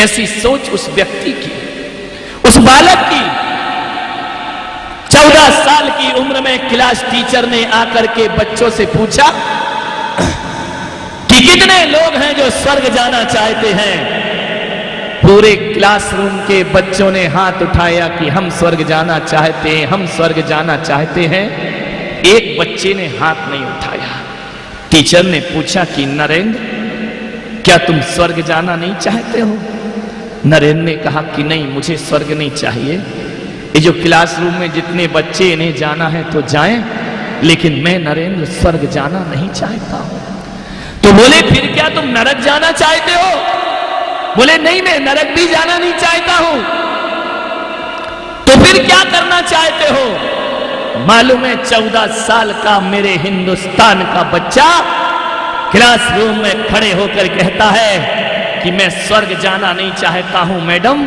ऐसी सोच उस व्यक्ति की, उस बालक की। 14 साल की उम्र में क्लास टीचर ने आकर के बच्चों से पूछा कि कितने लोग हैं जो स्वर्ग जाना चाहते हैं। पूरे क्लासरूम के बच्चों ने हाथ उठाया कि हम स्वर्ग जाना चाहते हैं, हम स्वर्ग जाना चाहते हैं। एक बच्चे ने हाथ नहीं उठाया। टीचर ने पूछा कि नरेंद्र, क्या तुम स्वर्ग जाना नहीं चाहते हो? नरेंद्र ने कहा कि नहीं, मुझे स्वर्ग नहीं चाहिए। ये जो क्लासरूम में जितने बच्चे, इन्हें जाना है तो जाएं, लेकिन मैं नरेंद्र स्वर्ग जाना नहीं चाहता हूं। तो बोले फिर क्या तुम नरक जाना चाहते हो? बोले नहीं, मैं नरक भी जाना नहीं चाहता हूं। तो फिर क्या करना चाहते हो? मालूम है 14 साल का मेरे हिंदुस्तान का बच्चा क्लासरूम में खड़े होकर कहता है कि मैं स्वर्ग जाना नहीं चाहता हूं मैडम,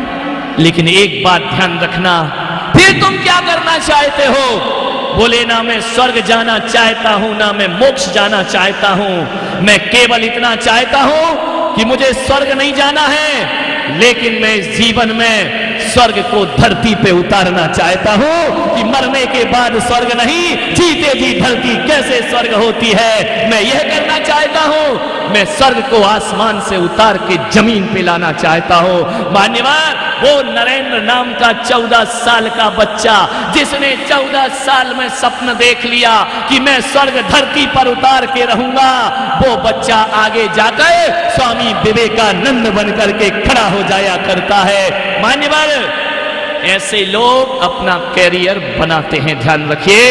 लेकिन एक बात ध्यान रखना। फिर तुम क्या करना चाहते हो? बोले ना मैं स्वर्ग जाना चाहता हूं, ना मैं मोक्ष जाना चाहता हूं। मैं केवल इतना चाहता हूं कि मुझे स्वर्ग नहीं जाना है, लेकिन मैं इस जीवन में स्वर्ग को धरती पे उतारना चाहता हूं कि मरने के बाद स्वर्ग नहीं, जीते जी धरती कैसे स्वर्ग होती है, मैं यह करना चाहता हूं। मैं स्वर्ग को आसमान से उतार के जमीन पे लाना चाहता हूं। मान्यवर, वो नरेंद्र नाम का 14 साल का बच्चा, जिसने 14 साल में सपना देख लिया कि मैं स्वर्ग धरती पर उतार के रहूंगा, वो बच्चा आगे जाकर स्वामी विवेकानंद बनकर के खड़ा हो जाया करता है। मान्यवर, ऐसे लोग अपना कैरियर बनाते हैं, ध्यान रखिए।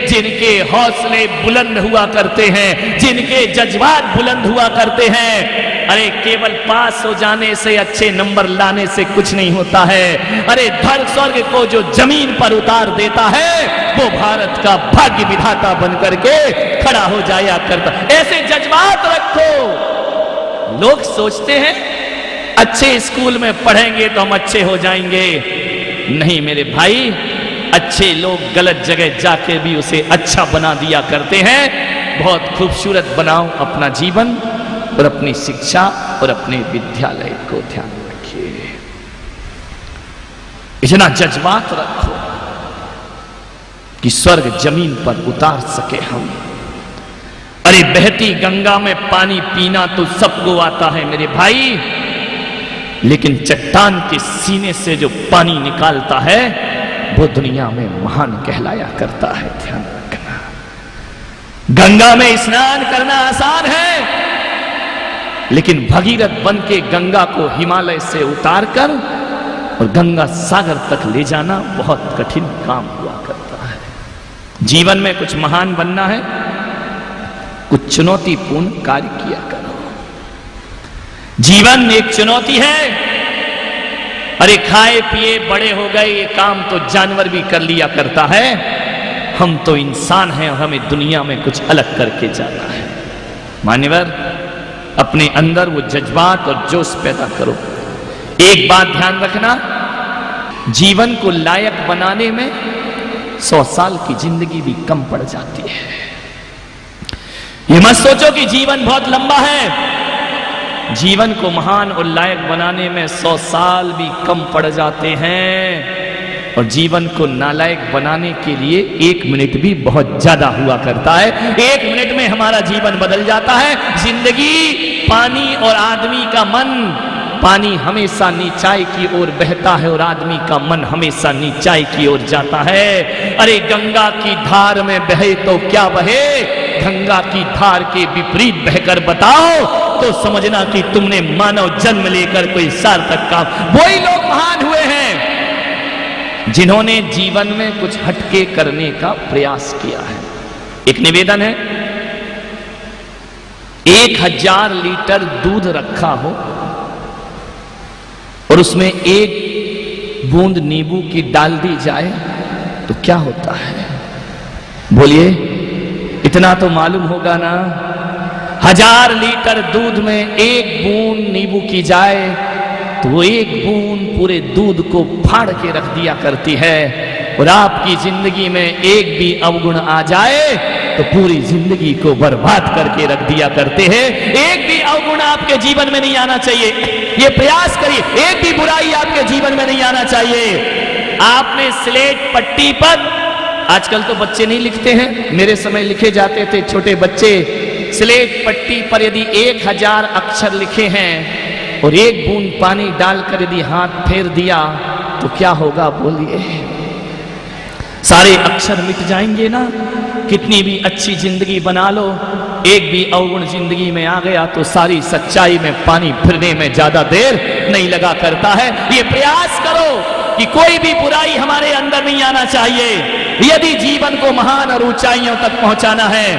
जिनके हौसले बुलंद हुआ करते हैं, जिनके जज्बात बुलंद हुआ करते हैं। अरे केवल पास हो जाने से, अच्छे नंबर लाने से कुछ नहीं होता है। अरे धर स्वर्ग को जो जमीन पर उतार देता है, वो भारत का भाग्य विधाता बनकर के खड़ा हो जाया करता। ऐसे जज्बात रखो। लोग सोचते हैं अच्छे स्कूल में पढ़ेंगे तो हम अच्छे हो जाएंगे। नहीं मेरे भाई, अच्छे लोग गलत जगह जाके भी उसे अच्छा बना दिया करते हैं। बहुत खूबसूरत बनाओ अपना जीवन और अपनी शिक्षा और अपने विद्यालय को ध्यान रखिए। इतना जज्बात रखो कि स्वर्ग जमीन पर उतार सके हम। अरे बहती गंगा में पानी पीना तो सबको आता है मेरे भाई, लेकिन चट्टान के सीने से जो पानी निकालता है वो दुनिया में महान कहलाया करता है। ध्यान रखना। गंगा में स्नान करना आसान है, लेकिन भगीरथ बन के गंगा को हिमालय से उतारकर और गंगा सागर तक ले जाना बहुत कठिन काम हुआ करता है। जीवन में कुछ महान बनना है, कुछ चुनौतीपूर्ण कार्य किया करो। जीवन एक चुनौती है। अरे खाए पिए बड़े हो गए, ये काम तो जानवर भी कर लिया करता है। हम तो इंसान हैं और हमें दुनिया में कुछ अलग करके जाना है। मान्यवर, अपने अंदर वो जज्बात और जोश पैदा करो। एक बात ध्यान रखना, जीवन को लायक बनाने में 100 साल की जिंदगी भी कम पड़ जाती है। ये मत सोचो कि जीवन बहुत लंबा है। जीवन को महान और लायक बनाने में 100 साल भी कम पड़ जाते हैं, और जीवन को नालायक बनाने के लिए 1 मिनट भी बहुत ज्यादा हुआ करता है। 1 मिनट में हमारा जीवन बदल जाता है। जिंदगी पानी और आदमी का मन, पानी हमेशा नीचाई की ओर बहता है और आदमी का मन हमेशा नीचाई की ओर जाता है। अरे गंगा की धार में बहे तो क्या बहे, गंगा की धार के विपरीत बहकर बताओ तो समझना कि तुमने मानव जन्म लेकर कोई सार्थक काम। वही लोग महान हुए हैं जिन्होंने जीवन में कुछ हटके करने का प्रयास किया है। एक निवेदन है, 1000 लीटर दूध रखा हो और उसमें 1 बूंद नींबू की डाल दी जाए तो क्या होता है? बोलिए, इतना तो मालूम होगा ना। 1000 लीटर दूध में 1 बूंद नींबू की जाए तो वो 1 बूंद पूरे दूध को फाड़ के रख दिया करती है। और आपकी जिंदगी में एक भी अवगुण आ जाए तो पूरी जिंदगी को बर्बाद करके रख दिया करते हैं। एक भी अवगुण आपके जीवन में नहीं आना चाहिए। ये प्रयास करिए, एक भी बुराई आपके जीवन में नहीं आना चाहिए। आपने स्लेट पट्टी पर, आजकल तो बच्चे नहीं लिखते हैं, मेरे समय लिखे जाते थे छोटे बच्चे, स्लेट पट्टी पर यदि 1000 अक्षर लिखे हैं और एक बूंद पानी डालकर यदि हाथ फेर दिया तो क्या होगा बोलिए? सारे अक्षर मिट जाएंगे ना। कितनी भी अच्छी जिंदगी बना लो, एक भी अवगुण जिंदगी में आ गया तो सारी सच्चाई में पानी फिरने में ज्यादा देर नहीं लगा करता है। ये प्रयास करो कि कोई भी बुराई हमारे अंदर नहीं आना चाहिए। यदि जीवन को महान और ऊंचाइयों तक पहुंचाना है,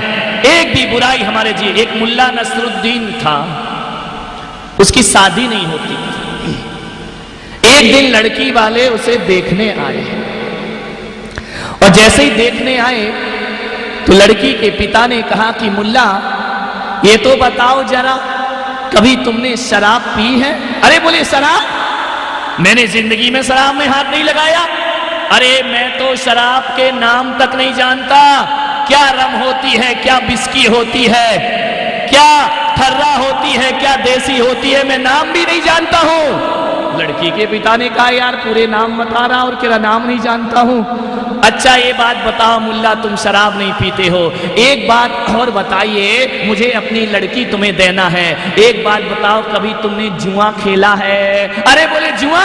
एक भी बुराई हमारे एक मुल्ला नसरुद्दीन था, उसकी शादी नहीं होती। एक दिन लड़की वाले उसे देखने आए और जैसे ही देखने आए तो लड़की के पिता ने कहा कि मुल्ला, ये तो बताओ जरा, कभी तुमने शराब पी है? अरे बोले शराब? मैंने जिंदगी में शराब में हाथ नहीं लगाया। अरे मैं तो शराब के नाम तक नहीं जानता, क्या रम होती है, क्या बिस्की होती है, क्या ठर्रा होती है, क्या देसी होती है, मैं नाम भी नहीं जानता हूं। लड़की के पिता ने कहा यार पूरे नाम बता रहा और क्या नाम नहीं जानता हूं। अच्छा ये बात बताओ मुल्ला, तुम शराब नहीं पीते हो, एक बात और बताइए, मुझे अपनी लड़की तुम्हें देना है, एक बात बताओ कभी तुमने जुआ खेला है? अरे बोले जुआ?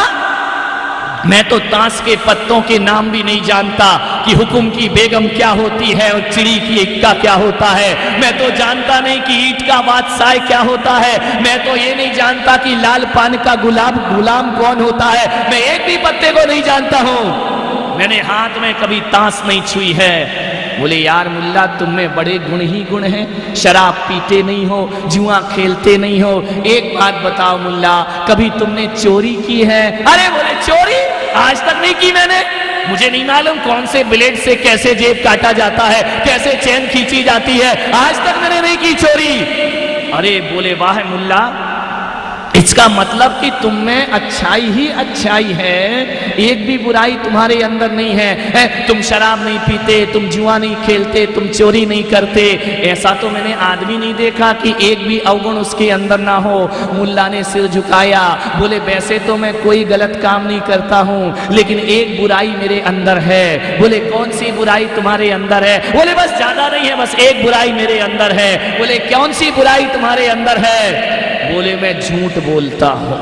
मैं तो ताश के पत्तों के नाम भी नहीं जानता कि हुकुम की बेगम क्या होती है और चिड़ी की इक्का क्या होता है। मैं तो जानता नहीं कि ईंट का बादशाह क्या होता है। मैं तो ये नहीं जानता कि लाल पान का गुलाम कौन होता है। मैं एक भी पत्ते को नहीं जानता हूं। मैंने हाथ में कभी ताश नहीं छुई है। बोले यार मुल्ला, तुम में बड़े गुण ही गुण हैं, शराब पीते नहीं हो, जुआ खेलते नहीं हो, एक बात बताओ मुल्ला, कभी तुमने चोरी की है? अरे बोले चोरी आज तक नहीं की मैंने, मुझे नहीं मालूम कौन से ब्लेड से कैसे जेब काटा जाता है, कैसे चैन खींची जाती है, आज तक मैंने नहीं की चोरी। अरे बोले वाह मुल्ला, इसका मतलब कि तुम में अच्छाई ही अच्छाई है, एक भी बुराई तुम्हारे अंदर नहीं है। तुम शराब नहीं पीते, तुम जुआ नहीं खेलते, तुम चोरी नहीं करते, ऐसा तो मैंने आदमी नहीं देखा कि एक भी अवगुण उसके अंदर ना हो। मुल्ला ने सिर झुकाया, बोले वैसे तो मैं कोई गलत काम नहीं करता हूं, लेकिन एक बुराई मेरे अंदर है। बोले कौन सी बुराई तुम्हारे अंदर है? बोले बस ज्यादा नहीं है, बस एक बुराई मेरे अंदर है। बोले कौन सी बुराई तुम्हारे अंदर है? बोले मैं झूठ बोलता हूं।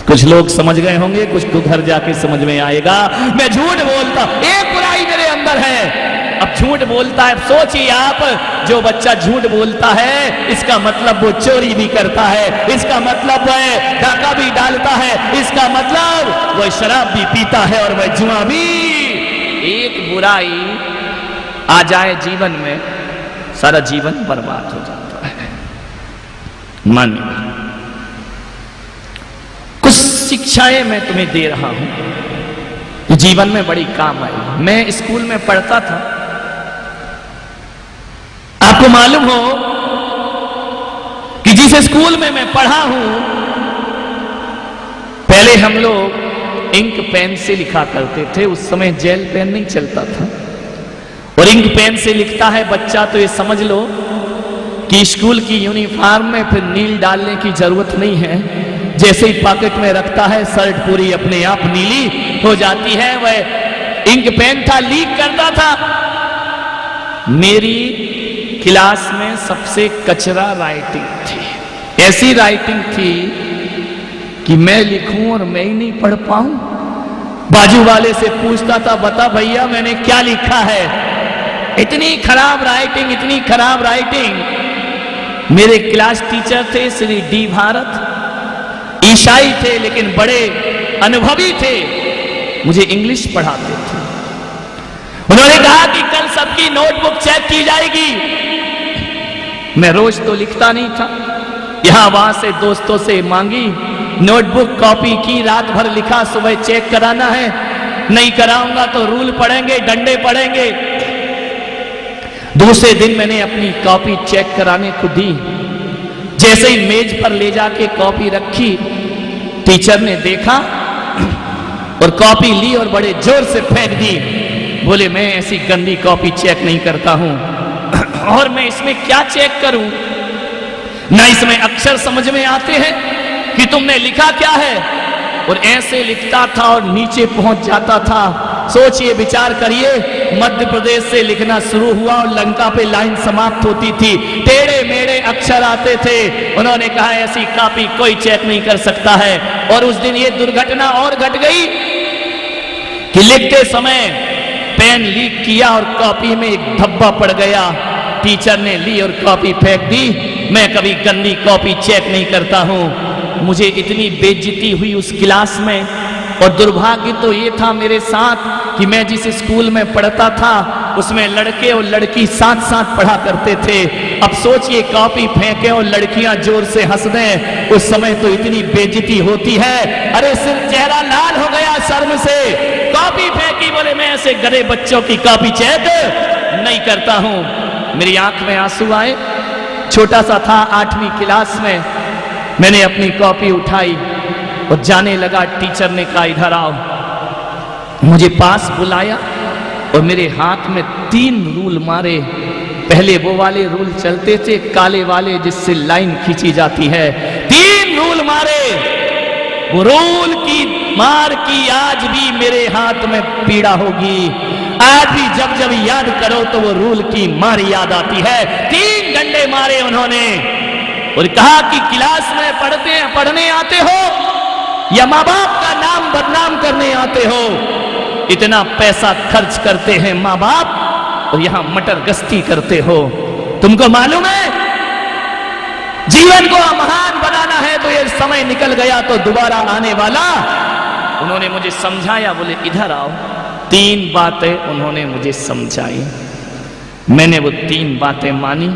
कुछ लोग समझ गए होंगे, कुछ तो घर जाके समझ में आएगा। मैं झूठ बोलता, एक बुराई मेरे अंदर है। अब झूठ बोलता है, सोचिए आप, जो बच्चा झूठ बोलता है इसका मतलब वो चोरी भी करता है, इसका मतलब वह डाका भी डालता है, इसका मतलब वह शराब भी पीता है और वह जुआ भी। एक बुराई आ जाए जीवन में, सारा जीवन बर्बाद हो जाता है। मानिए कुछ शिक्षाएं मैं तुम्हें दे रहा हूं, जो जीवन में बड़ी काम आई। मैं स्कूल में पढ़ता था, आपको मालूम हो कि जिस स्कूल में मैं पढ़ा हूं, पहले हम लोग इंक पेन से लिखा करते थे। उस समय जेल पेन नहीं चलता था, और इंक पेन से लिखता है बच्चा तो ये समझ लो कि स्कूल की यूनिफॉर्म में फिर नील डालने की जरूरत नहीं है। जैसे ही पॉकेट में रखता है, शर्ट पूरी अपने आप नीली हो जाती है। वह इंक पेन था, लीक करता था। मेरी क्लास में सबसे कचरा राइटिंग थी, ऐसी राइटिंग थी कि मैं लिखूं और मैं ही नहीं पढ़ पाऊं। बाजू वाले से पूछता था, बता भैया मैंने क्या लिखा है। इतनी खराब राइटिंग, इतनी खराब राइटिंग। मेरे क्लास टीचर थे श्री डी भारत, ईसाई थे लेकिन बड़े अनुभवी थे, मुझे इंग्लिश पढ़ाते थे। उन्होंने कहा कि कल सबकी नोटबुक चेक की जाएगी। मैं रोज तो लिखता नहीं था, यहां वहां से दोस्तों से मांगी नोटबुक, कॉपी की, रात भर लिखा, सुबह चेक कराना है, नहीं कराऊंगा तो रूल पड़ेंगे, डंडे पड़ेंगे। दूसरे दिन मैंने अपनी कॉपी चेक कराने को दी। जैसे ही मेज पर ले जाके कॉपी रखी, टीचर ने देखा और कॉपी ली और बड़े जोर से फेंक दी। बोले मैं ऐसी गंदी कॉपी चेक नहीं करता हूं, और मैं इसमें क्या चेक करूं? ना इसमें अक्षर समझ में आते हैं कि तुमने लिखा क्या है, और ऐसे लिखता था और नीचे पहुंच जाता था। सोचिए, विचार करिए, मध्य प्रदेश से लिखना शुरू हुआ और लंका पे लाइन समाप्त होती थी, टेढ़े मेढ़े अक्षर आते थे। उन्होंने कहा ऐसी कॉपी कोई चेक नहीं कर सकता है। और उस दिन ये दुर्घटना और घट गई कि लिखते समय पेन लीक किया और कॉपी में एक धब्बा पड़ गया। टीचर ने ली और कॉपी फेंक दी। मैं कभी गंदी कॉपी चेक नहीं करता हूं। मुझे इतनी बेइज्जती हुई उस क्लास में। और दुर्भाग्य तो ये था मेरे साथ कि मैं जिस स्कूल में पढ़ता था उसमें लड़के और लड़की साथ साथ पढ़ा करते थे। अब सोचिए, कॉपी फेंके और लड़कियां जोर से हंस दें, उस समय तो इतनी बेइज्जती होती है। अरे सिर चेहरा लाल हो गया शर्म से। कॉपी फेंकी, बोले मैं ऐसे गधे बच्चों की कॉपी चेक नहीं करता हूं। मेरी आंख में आंसू आए। छोटा सा था, 8वीं क्लास में। मैंने अपनी कॉपी उठाई और जाने लगा। टीचर ने कहा इधर आओ। मुझे पास बुलाया और मेरे हाथ में 3 रूल मारे। पहले वो वाले रूल चलते थे काले वाले जिससे लाइन खींची जाती है। 3 रूल मारे। वो रूल की मार की आज भी मेरे हाथ में पीड़ा होगी। आज भी जब जब याद करो तो वो रूल की मार याद आती है। 3 डंडे मारे उन्होंने और कहा कि क्लास में पढ़ने आते हो या माँ बाप का नाम बदनाम करने आते हो? इतना पैसा खर्च करते हैं माँ बाप और यहां मटर गश्ती करते हो। तुमको मालूम है जीवन को महान बनाना है तो ये समय निकल गया तो दोबारा आने वाला। उन्होंने मुझे समझाया, बोले इधर आओ। 3 बातें उन्होंने मुझे समझाई। मैंने वो 3 बातें मानी।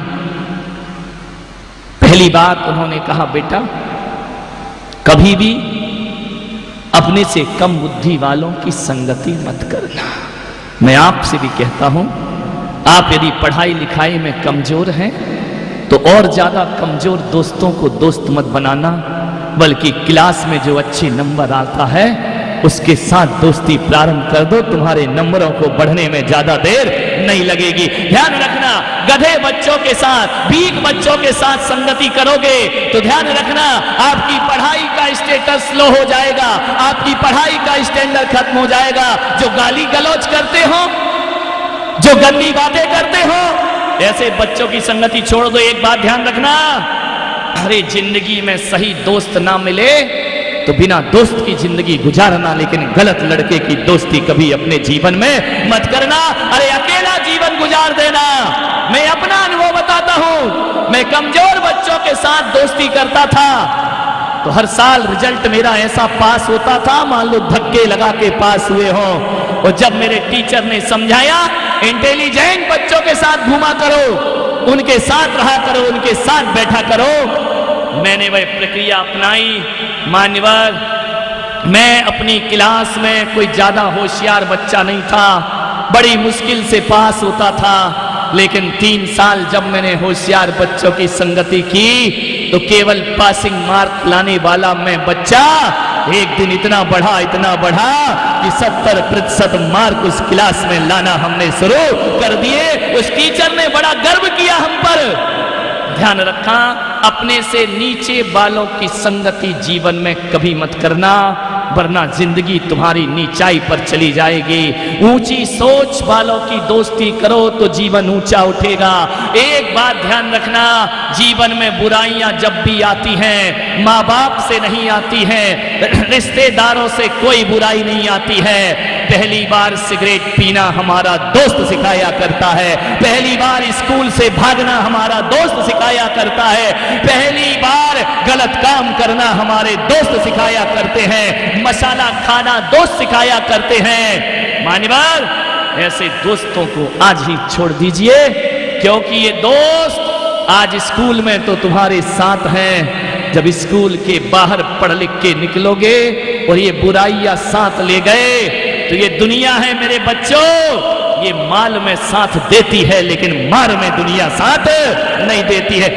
पहली बात उन्होंने कहा, बेटा कभी भी अपने से कम बुद्धि वालों की संगति मत करना। मैं आपसे भी कहता हूं, आप यदि पढ़ाई लिखाई में कमजोर हैं तो और ज्यादा कमजोर दोस्तों को दोस्त मत बनाना, बल्कि क्लास में जो अच्छे नंबर आता है उसके साथ दोस्ती प्रारंभ कर दो। तुम्हारे नंबरों को बढ़ने में ज्यादा देर नहीं लगेगी। ध्यान रखना, गधे बच्चों के साथ, भीख बच्चों के साथ संगति करोगे तो ध्यान रखना आपकी पढ़ाई का स्टेटस लो हो जाएगा, आपकी पढ़ाई का स्टैंडर्ड खत्म हो जाएगा। जो गाली गलौज करते हो, जो गंदी बातें करते हो, ऐसे बच्चों की संगति छोड़ दो। एक बात ध्यान रखना, अरे जिंदगी में सही दोस्त ना मिले तो बिना दोस्त की जिंदगी गुजारना, लेकिन गलत लड़के की दोस्ती कभी अपने जीवन में मत करना। अरे अकेला जीवन गुजार देना। मैं अपना अनुभव बताता हूं। मैं कमजोर बच्चों के साथ दोस्ती करता था तो हर साल रिजल्ट मेरा ऐसा पास होता था, मान लो धक्के लगा के पास हुए हो। और जब मेरे टीचर ने समझाया इंटेलिजेंट बच्चों के साथ घूमा करो, उनके साथ रहा करो, उनके साथ बैठा करो, मैंने वह प्रक्रिया अपनाई। मान्यवर, मैं अपनी क्लास में कोई ज्यादा होशियार बच्चा नहीं था, बड़ी मुश्किल से पास होता था। लेकिन 3 साल जब मैंने होशियार बच्चों की संगति की तो केवल पासिंग मार्क लाने वाला मैं बच्चा एक दिन इतना बढ़ा कि 70% मार्क उस क्लास में लाना हमने शुरू कर दिए। उस टीचर ने बड़ा गर्व किया हम पर। ध्यान रखा, अपने से नीचे वालों की संगति जीवन में कभी मत करना, वरना जिंदगी तुम्हारी नीचाई पर चली जाएगी। ऊंची सोच वालों की दोस्ती करो तो जीवन ऊंचा उठेगा। एक बात ध्यान रखना, जीवन में बुराइयां जब भी आती हैं माँ बाप से नहीं आती हैं, रिश्तेदारों से कोई बुराई नहीं आती है। पहली बार सिगरेट पीना हमारा दोस्त सिखाया करता है, पहली बार स्कूल से भागना हमारा दोस्त सिखाया करता है, पहली बार गलत काम करना हमारे दोस्त सिखाया करते हैं, मसाला खाना दोस्त सिखाया करते हैं। मान्यवर, ऐसे दोस्तों को आज ही छोड़ दीजिए, क्योंकि ये दोस्त आज स्कूल में तो तुम्हारे साथ हैं, जब स्कूल के बाहर पढ़ लिख के निकलोगे और ये बुराइयां साथ ले गए तो ये दुनिया है मेरे बच्चों, ये माल में साथ देती है लेकिन मार में दुनिया साथ नहीं देती है।